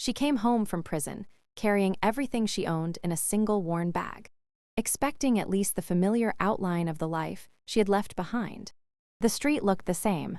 She came home from prison, carrying everything she owned in a single worn bag, expecting at least the familiar outline of the life she had left behind. The street looked the same.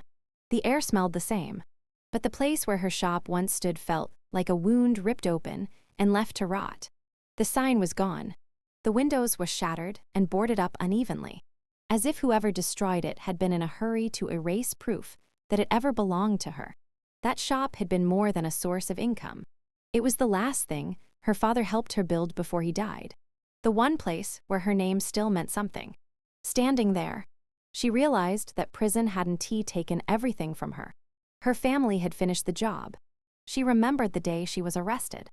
The air smelled the same. But the place where her shop once stood felt like a wound ripped open and left to rot. The sign was gone. The windows were shattered and boarded up unevenly, as if whoever destroyed it had been in a hurry to erase proof that it ever belonged to her. That shop had been more than a source of income. It was the last thing her father helped her build before he died. The one place where her name still meant something. Standing there, she realized that prison hadn't taken everything from her. Her family had finished the job. She remembered the day she was arrested.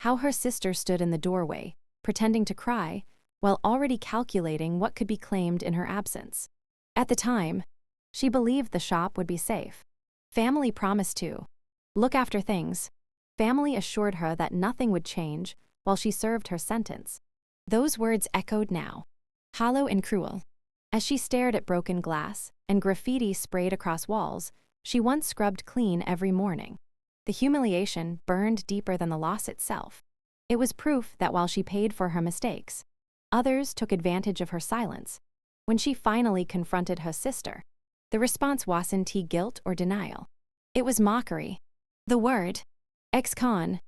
How her sister stood in the doorway, pretending to cry, while already calculating what could be claimed in her absence. At the time, she believed the shop would be safe. Family promised to look after things. Family assured her that nothing would change while she served her sentence. Those words echoed now, hollow and cruel. As she stared at broken glass and graffiti sprayed across walls she once scrubbed clean every morning, the humiliation burned deeper than the loss itself. It was proof that while she paid for her mistakes, others took advantage of her silence. When she finally confronted her sister, the response wasn't guilt or denial. It was mockery. The word, ex-con,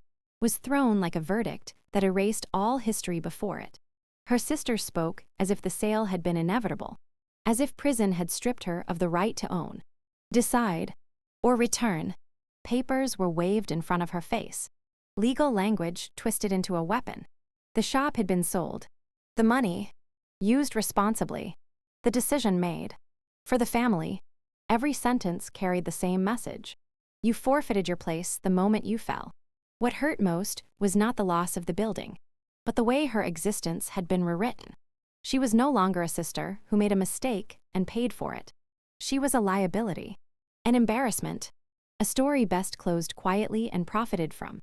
was thrown like a verdict that erased all history before it. Her sister spoke as if the sale had been inevitable, as if prison had stripped her of the right to own, decide, or return. Papers were waved in front of her face. Legal language twisted into a weapon. The shop had been sold. The money used responsibly. The decision made. For the family, every sentence carried the same message. You forfeited your place the moment you fell. What hurt most was not the loss of the building, but the way her existence had been rewritten. She was no longer a sister who made a mistake and paid for it. She was a liability, an embarrassment, a story best closed quietly and profited from.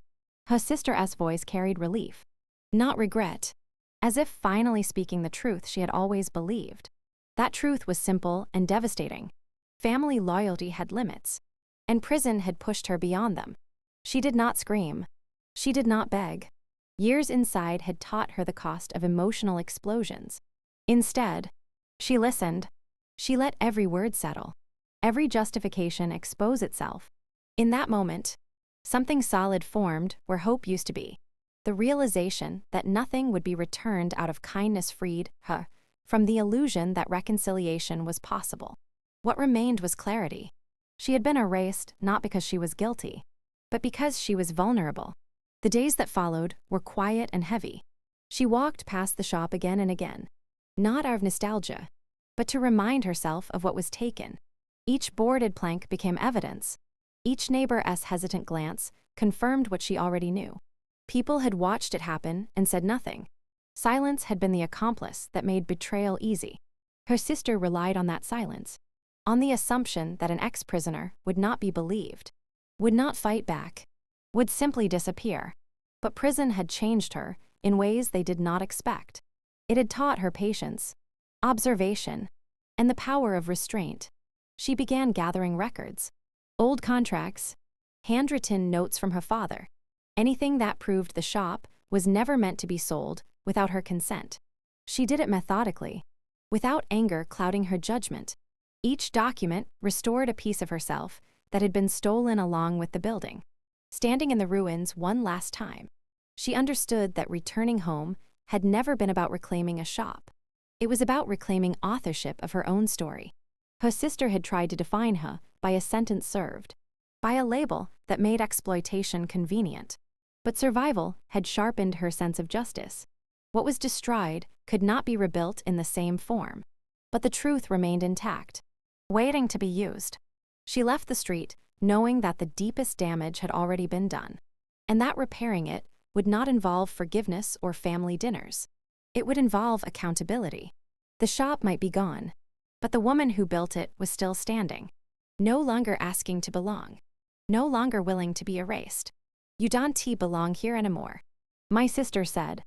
Her sister's voice carried relief, not regret, as if finally speaking the truth she had always believed. That truth was simple and devastating. Family loyalty had limits, and prison had pushed her beyond them. She did not scream. She did not beg. Years inside had taught her the cost of emotional explosions. Instead, she listened. She let every word settle, every justification expose itself. In that moment, something solid formed where hope used to be. The realization that nothing would be returned out of kindness freed her from the illusion that reconciliation was possible. What remained was clarity. She had been erased not because she was guilty, but because she was vulnerable. The days that followed were quiet and heavy. She walked past the shop again and again, not out of nostalgia, but to remind herself of what was taken. Each boarded plank became evidence. Each neighbor's hesitant glance confirmed what she already knew. People had watched it happen and said nothing. Silence had been the accomplice that made betrayal easy. Her sister relied on that silence, on the assumption that an ex-prisoner would not be believed, would not fight back, would simply disappear. But prison had changed her in ways they did not expect. It had taught her patience, observation, and the power of restraint. She began gathering records, old contracts, handwritten notes from her father. Anything that proved the shop was never meant to be sold without her consent. She did it methodically, without anger clouding her judgment. Each document restored a piece of herself that had been stolen along with the building. Standing in the ruins one last time, she understood that returning home had never been about reclaiming a shop. It was about reclaiming authorship of her own story. Her sister had tried to define her by a sentence served, by a label that made exploitation convenient. But survival had sharpened her sense of justice. What was destroyed could not be rebuilt in the same form, but the truth remained intact, waiting to be used. She left the street knowing that the deepest damage had already been done, and that repairing it would not involve forgiveness or family dinners. It would involve accountability. The shop might be gone, but the woman who built it was still standing, no longer asking to belong, no longer willing to be erased. You don't belong here anymore, my sister said,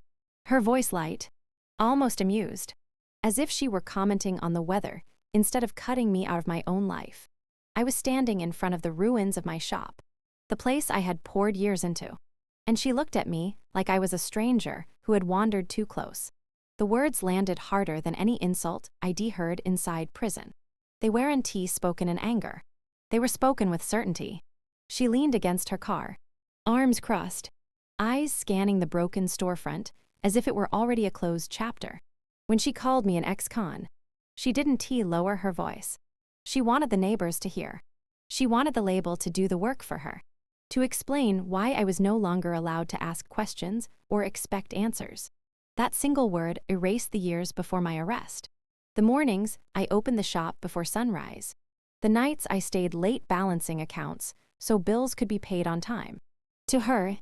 her voice light, almost amused, as if she were commenting on the weather instead of cutting me out of my own life. I was standing in front of the ruins of my shop, the place I had poured years into. And she looked at me like I was a stranger who had wandered too close. The words landed harder than any insult I'd heard inside prison. They weren't spoken in anger. They were spoken with certainty. She leaned against her car, arms crossed, eyes scanning the broken storefront as if it were already a closed chapter. When she called me an ex-con, she didn't lower her voice. She wanted the neighbors to hear. She wanted the label to do the work for her, to explain why I was no longer allowed to ask questions or expect answers. That single word erased the years before my arrest. The mornings I opened the shop before sunrise. The nights I stayed late balancing accounts so bills could be paid on time. To her,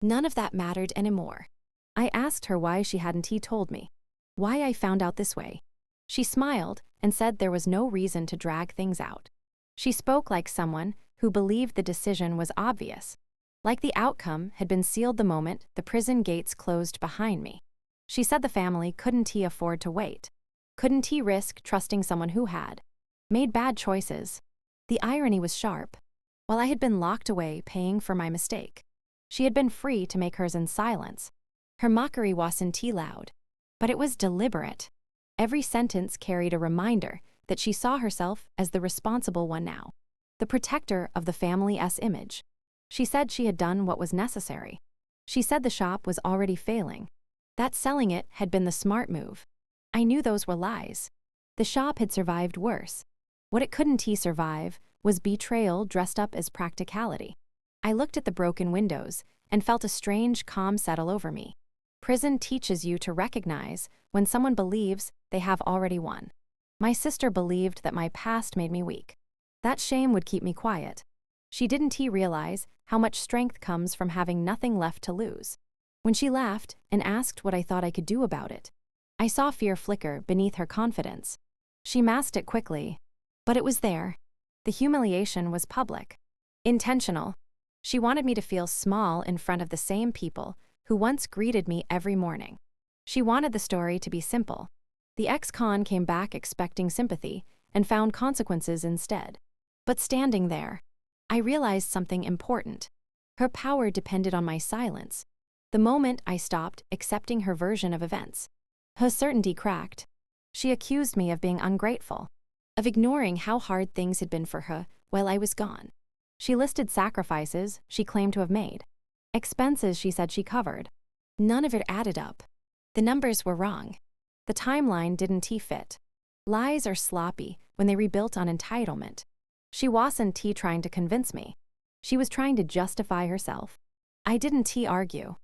none of that mattered anymore. I asked her why she hadn't told me, why I found out this way. She smiled and said there was no reason to drag things out. She spoke like someone who believed the decision was obvious, like the outcome had been sealed the moment the prison gates closed behind me. She said the family couldn't afford to wait, couldn't risk trusting someone who had made bad choices. The irony was sharp. While I had been locked away paying for my mistake, she had been free to make hers in silence. Her mockery wasn't loud, but it was deliberate. Every sentence carried a reminder that she saw herself as the responsible one now, the protector of the family's image. She said she had done what was necessary. She said the shop was already failing, that selling it had been the smart move. I knew those were lies. The shop had survived worse. What it couldn't survive was betrayal dressed up as practicality. I looked at the broken windows and felt a strange calm settle over me. Prison teaches you to recognize when someone believes they have already won. My sister believed that my past made me weak. That shame would keep me quiet. She didn't realize how much strength comes from having nothing left to lose. When she laughed and asked what I thought I could do about it, I saw fear flicker beneath her confidence. She masked it quickly, but it was there. The humiliation was public, intentional. She wanted me to feel small in front of the same people who once greeted me every morning. She wanted the story to be simple. The ex-con came back expecting sympathy and found consequences instead. But standing there, I realized something important. Her power depended on my silence. The moment I stopped accepting her version of events, her certainty cracked. She accused me of being ungrateful, of ignoring how hard things had been for her while I was gone. She listed sacrifices she claimed to have made, expenses she said she covered. None of it added up. The numbers were wrong. The timeline didn't fit. Lies are sloppy when they rebuilt on entitlement. She wasn't trying to convince me. She was trying to justify herself. I didn't argue.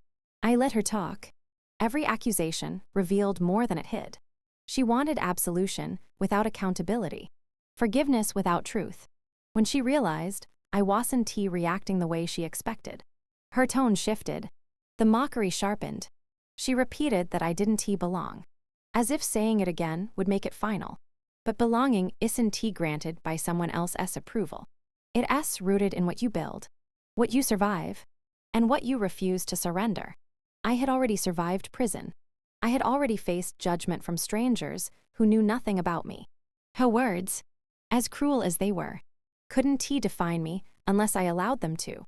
I let her talk. Every accusation revealed more than it hid. She wanted absolution without accountability, forgiveness without truth. When she realized I wasn't reacting the way she expected, her tone shifted. The mockery sharpened. She repeated that I didn't belong, as if saying it again would make it final. But belonging isn't granted by someone else's approval. It's rooted in what you build, what you survive, and what you refuse to surrender. I had already survived prison. I had already faced judgment from strangers who knew nothing about me. Her words, as cruel as they were, couldn't define me unless I allowed them to.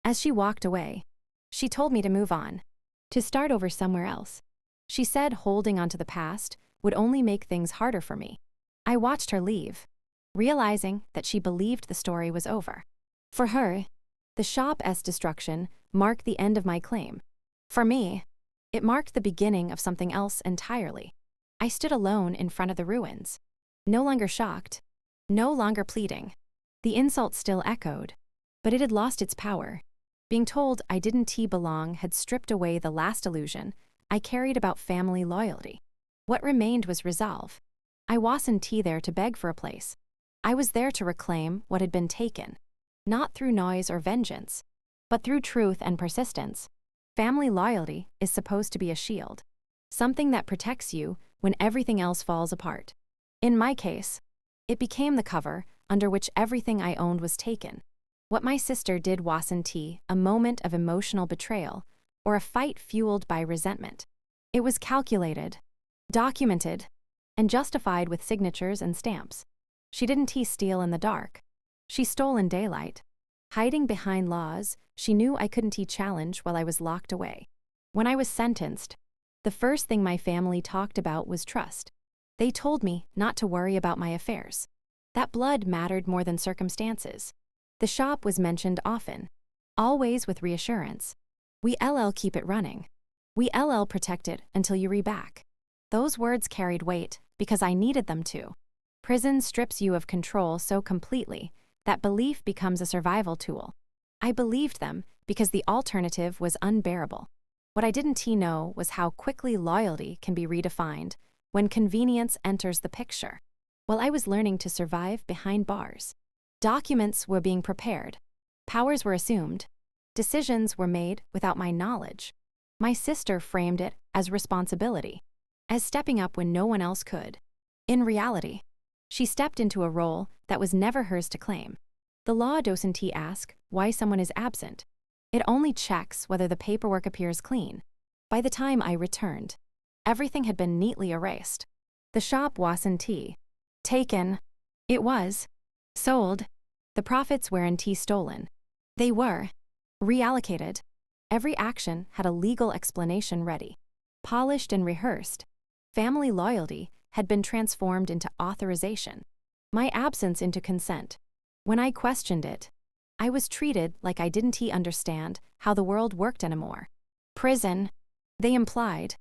As she walked away, she told me to move on, to start over somewhere else. She said holding onto the past would only make things harder for me. I watched her leave, realizing that she believed the story was over. For her, the shop's destruction marked the end of my claim. For me, it marked the beginning of something else entirely. I stood alone in front of the ruins, no longer shocked, no longer pleading. The insult still echoed, but it had lost its power. Being told I didn't belong had stripped away the last illusion I carried about family loyalty. What remained was resolve. I wasn't there to beg for a place. I was there to reclaim what had been taken, not through noise or vengeance, but through truth and persistence. Family loyalty is supposed to be a shield, something that protects you when everything else falls apart. In my case, it became the cover under which everything I owned was taken. What my sister did wasn't a moment of emotional betrayal or a fight fueled by resentment. It was calculated, documented, and justified with signatures and stamps. She didn't steal in the dark. She stole in daylight. Hiding behind laws she knew I couldn't challenge while I was locked away. When I was sentenced, the first thing my family talked about was trust. They told me not to worry about my affairs. That blood mattered more than circumstances. The shop was mentioned often, always with reassurance. We LL keep it running. We LL protect it until you re-back. Those words carried weight because I needed them to. Prison strips you of control so completely that belief becomes a survival tool. I believed them because the alternative was unbearable. What I didn't know was how quickly loyalty can be redefined when convenience enters the picture. While I was learning to survive behind bars, documents were being prepared, powers were assumed, decisions were made without my knowledge. My sister framed it as responsibility, as stepping up when no one else could. In reality, she stepped into a role that was never hers to claim. The law doesn't ask why someone is absent. It only checks whether the paperwork appears clean. By the time I returned, everything had been neatly erased. The shop wasn't taken. It was sold. The profits weren't stolen. They were reallocated. Every action had a legal explanation ready, polished and rehearsed. Family loyalty had been transformed into authorization, my absence into consent. When I questioned it, I was treated like I didn't understand how the world worked anymore. Prison, they implied,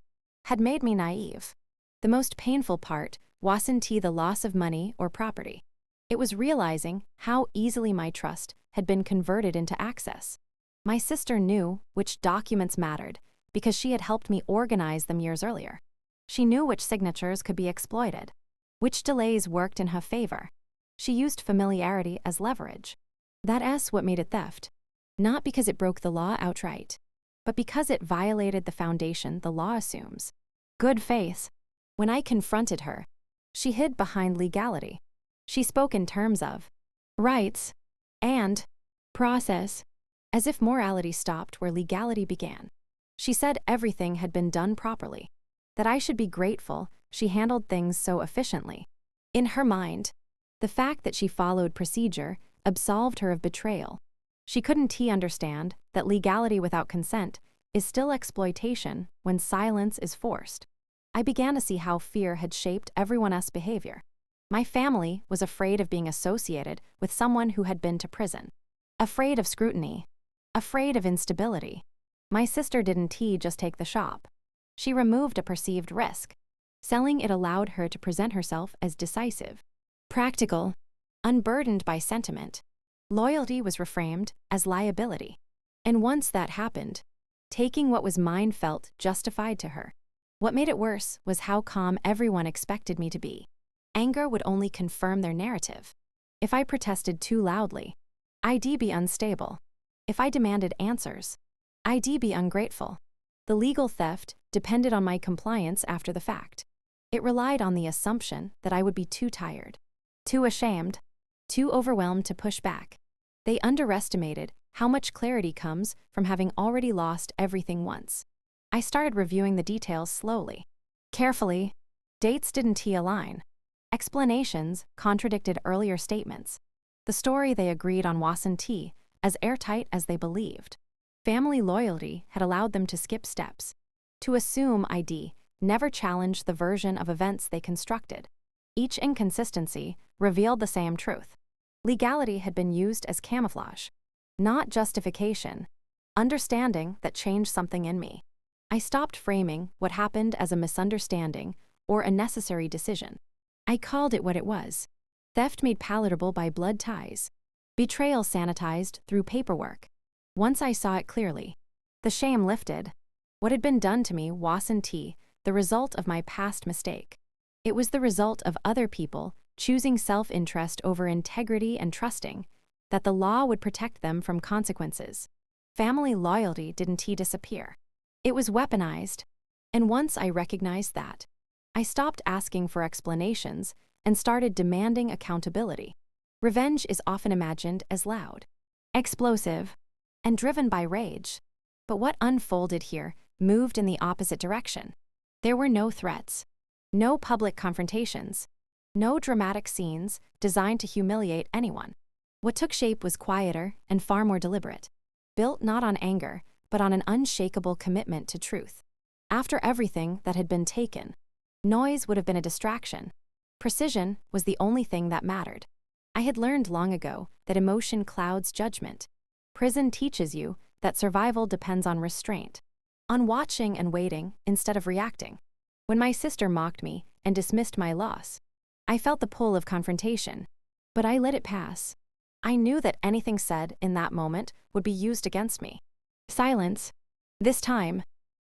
had made me naive. The most painful part wasn't the loss of money or property. It was realizing how easily my trust had been converted into access. My sister knew which documents mattered because she had helped me organize them years earlier. She knew which signatures could be exploited, which delays worked in her favor. She used familiarity as leverage. That's what made it theft, not because it broke the law outright, but because it violated the foundation the law assumes: good faith. When I confronted her, she hid behind legality. She spoke in terms of rights and process, as if morality stopped where legality began. She said everything had been done properly, that I should be grateful she handled things so efficiently. In her mind, the fact that she followed procedure absolved her of betrayal. She couldn't understand that legality without consent is still exploitation when silence is forced. I began to see how fear had shaped everyone else's behavior. My family was afraid of being associated with someone who had been to prison, afraid of scrutiny, afraid of instability. My sister didn't just take the shop. She removed a perceived risk. Selling it allowed her to present herself as decisive, practical, unburdened by sentiment. Loyalty was reframed as liability. And once that happened, taking what was mine felt justified to her. What made it worse was how calm everyone expected me to be. Anger would only confirm their narrative. If I protested too loudly, I'd be unstable. If I demanded answers, I'd be ungrateful. The legal theft depended on my compliance after the fact. It relied on the assumption that I would be too tired, too ashamed, too overwhelmed to push back. They underestimated how much clarity comes from having already lost everything once. I started reviewing the details slowly, carefully. Dates didn't align. Explanations contradicted earlier statements. The story they agreed on wasn't as airtight as they believed. Family loyalty had allowed them to skip steps, to assume I'd never challenged the version of events they constructed. Each inconsistency revealed the same truth. Legality had been used as camouflage, not justification. Understanding that changed something in me. I stopped framing what happened as a misunderstanding or a necessary decision. I called it what it was: theft made palatable by blood ties, betrayal sanitized through paperwork. Once I saw it clearly, the shame lifted. What had been done to me wasn't the result of my past mistake. It was the result of other people choosing self-interest over integrity and trusting that the law would protect them from consequences. Family loyalty didn't disappear. It was weaponized. And once I recognized that, I stopped asking for explanations and started demanding accountability. Revenge is often imagined as loud, explosive, and driven by rage. But what unfolded here moved in the opposite direction. There were no threats, no public confrontations, no dramatic scenes designed to humiliate anyone. What took shape was quieter and far more deliberate, built not on anger, but on an unshakable commitment to truth. After everything that had been taken, noise would have been a distraction. Precision was the only thing that mattered. I had learned long ago that emotion clouds judgment. Prison teaches you that survival depends on restraint, on watching and waiting instead of reacting. When my sister mocked me and dismissed my loss, I felt the pull of confrontation, but I let it pass. I knew that anything said in that moment would be used against me. Silence, this time,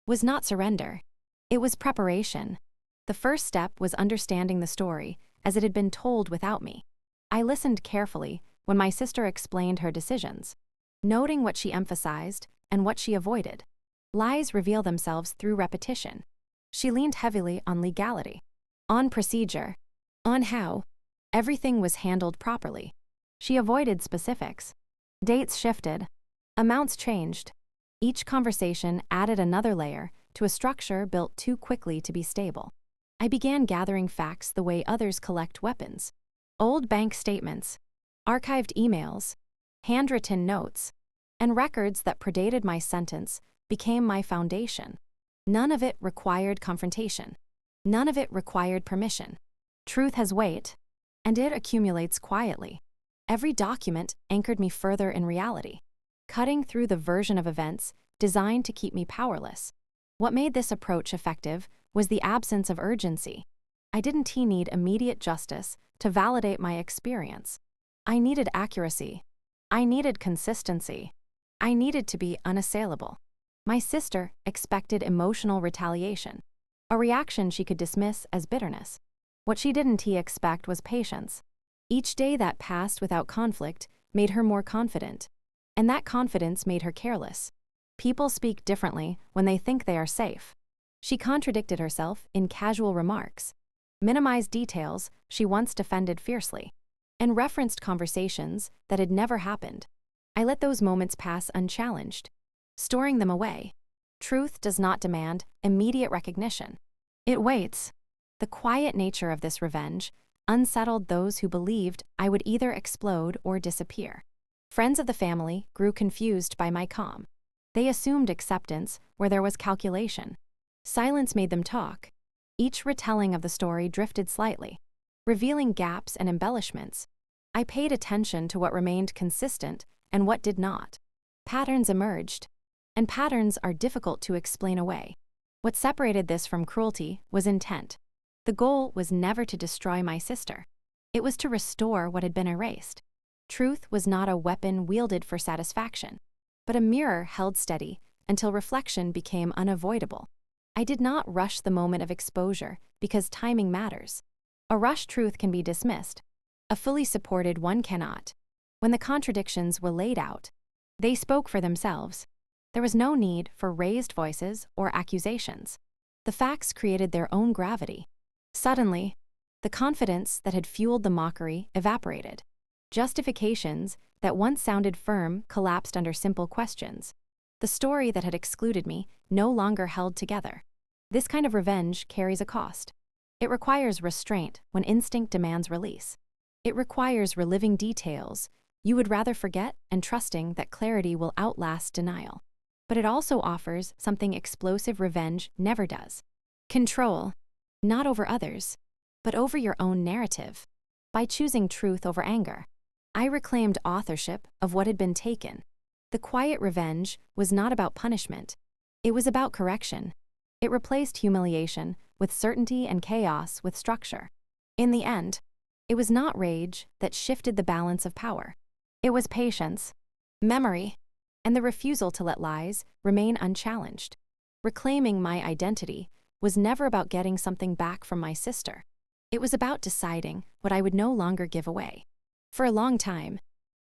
was not surrender. It was preparation. The first step was understanding the story as it had been told without me. I listened carefully when my sister explained her decisions, noting what she emphasized and what she avoided. Lies reveal themselves through repetition. She leaned heavily on legality, on procedure, on how everything was handled properly. She avoided specifics. Dates shifted. Amounts changed. Each conversation added another layer to a structure built too quickly to be stable. I began gathering facts the way others collect weapons. Old bank statements, archived emails, handwritten notes, and records that predated my sentence became my foundation. None of it required confrontation. None of it required permission. Truth has weight, and it accumulates quietly. Every document anchored me further in reality, cutting through the version of events designed to keep me powerless. What made this approach effective was the absence of urgency. I didn't need immediate justice to validate my experience. I needed accuracy. I needed consistency. I needed to be unassailable. My sister expected emotional retaliation, a reaction she could dismiss as bitterness. What she didn't expect was patience. Each day that passed without conflict made her more confident, and that confidence made her careless. People speak differently when they think they are safe. She contradicted herself in casual remarks, minimized details she once defended fiercely, and referenced conversations that had never happened. I let those moments pass unchallenged, storing them away. Truth does not demand immediate recognition. It waits. The quiet nature of this revenge unsettled those who believed I would either explode or disappear. Friends of the family grew confused by my calm. They assumed acceptance where there was calculation. Silence made them talk. Each retelling of the story drifted slightly, revealing gaps and embellishments. I paid attention to what remained consistent and what did not. Patterns emerged, and patterns are difficult to explain away. What separated this from cruelty was intent. The goal was never to destroy my sister. It was to restore what had been erased. Truth was not a weapon wielded for satisfaction, but a mirror held steady until reflection became unavoidable. I did not rush the moment of exposure because timing matters. A rushed truth can be dismissed. A fully supported one cannot. When the contradictions were laid out, they spoke for themselves. There was no need for raised voices or accusations. The facts created their own gravity. Suddenly, the confidence that had fueled the mockery evaporated. Justifications that once sounded firm collapsed under simple questions. The story that had excluded me no longer held together. This kind of revenge carries a cost. It requires restraint when instinct demands release. It requires reliving details you would rather forget and trusting that clarity will outlast denial. But it also offers something explosive revenge never does. Control, not over others, but over your own narrative. By choosing truth over anger, I reclaimed authorship of what had been taken. The quiet revenge was not about punishment. It was about correction. It replaced humiliation with certainty and chaos with structure. In the end, it was not rage that shifted the balance of power. It was patience, memory, and the refusal to let lies remain unchallenged. Reclaiming my identity was never about getting something back from my sister. It was about deciding what I would no longer give away. For a long time,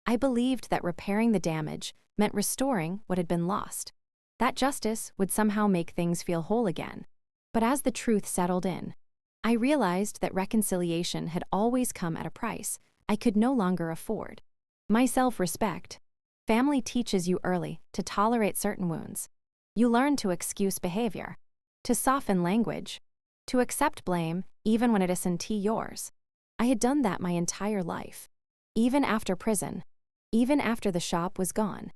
I believed that repairing the damage meant restoring what had been lost. That justice would somehow make things feel whole again. But as the truth settled in, I realized that reconciliation had always come at a price I could no longer afford. My self-respect. Family teaches you early to tolerate certain wounds. You learn to excuse behavior, to soften language, to accept blame even when it isn't yours. I had done that my entire life. Even after prison, even after the shop was gone.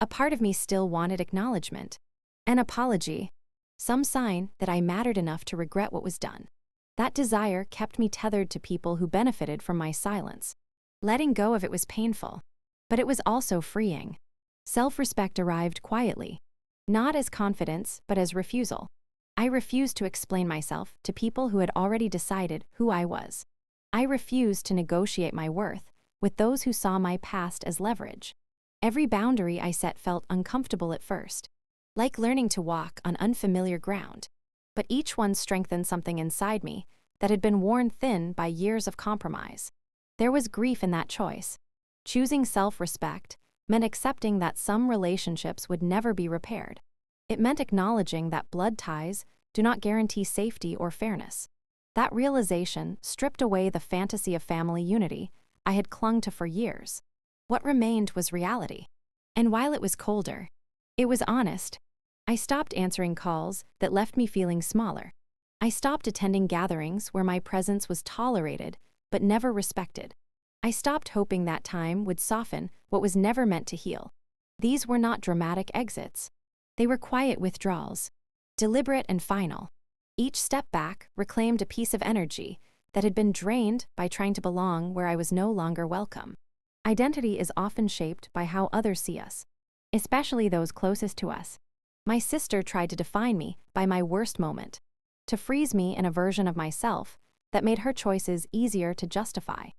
A part of me still wanted acknowledgement, an apology, some sign that I mattered enough to regret what was done. That desire kept me tethered to people who benefited from my silence. Letting go of it was painful, but it was also freeing. Self-respect arrived quietly, not as confidence, but as refusal. I refused to explain myself to people who had already decided who I was. I refused to negotiate my worth with those who saw my past as leverage. Every boundary I set felt uncomfortable at first, like learning to walk on unfamiliar ground. But each one strengthened something inside me that had been worn thin by years of compromise. There was grief in that choice. Choosing self-respect meant accepting that some relationships would never be repaired. It meant acknowledging that blood ties do not guarantee safety or fairness. That realization stripped away the fantasy of family unity I had clung to for years. What remained was reality. And while it was colder, it was honest. I stopped answering calls that left me feeling smaller. I stopped attending gatherings where my presence was tolerated but never respected. I stopped hoping that time would soften what was never meant to heal. These were not dramatic exits. They were quiet withdrawals, deliberate and final. Each step back reclaimed a piece of energy that had been drained by trying to belong where I was no longer welcome. Identity is often shaped by how others see us, especially those closest to us. My sister tried to define me by my worst moment, to freeze me in a version of myself that made her choices easier to justify.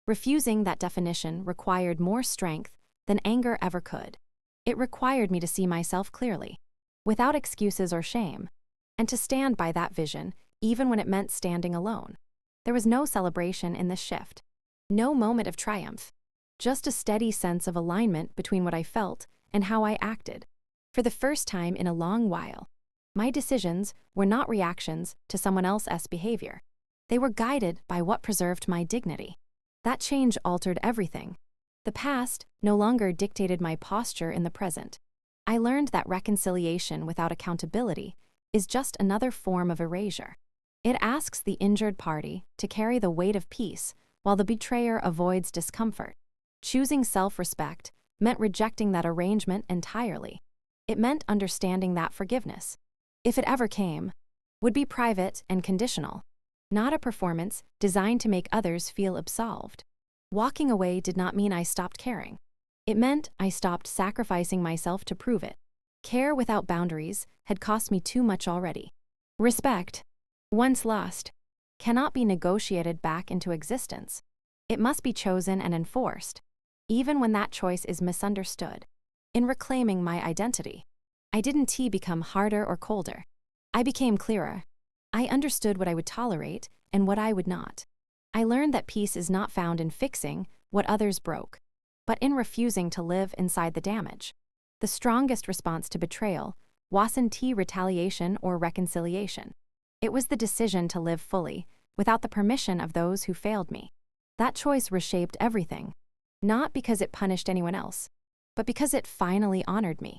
Refusing that definition required more strength than anger ever could. It required me to see myself clearly, without excuses or shame, and to stand by that vision even when it meant standing alone. There was no celebration in this shift, no moment of triumph, just a steady sense of alignment between what I felt and how I acted. For the first time in a long while, my decisions were not reactions to someone else's behavior. They were guided by what preserved my dignity. That change altered everything. The past no longer dictated my posture in the present. I learned that reconciliation without accountability is just another form of erasure. It asks the injured party to carry the weight of peace while the betrayer avoids discomfort. Choosing self-respect meant rejecting that arrangement entirely. It meant understanding that forgiveness, if it ever came, would be private and conditional, not a performance designed to make others feel absolved. Walking away did not mean I stopped caring. It meant I stopped sacrificing myself to prove it. Care without boundaries had cost me too much already. Respect, once lost, cannot be negotiated back into existence. It must be chosen and enforced, even when that choice is misunderstood. In reclaiming my identity, I didn't become harder or colder. I became clearer. I understood what I would tolerate and what I would not. I learned that peace is not found in fixing what others broke, but in refusing to live inside the damage. The strongest response to betrayal wasn't retaliation or reconciliation. It was the decision to live fully, without the permission of those who failed me. That choice reshaped everything, not because it punished anyone else, but because it finally honored me.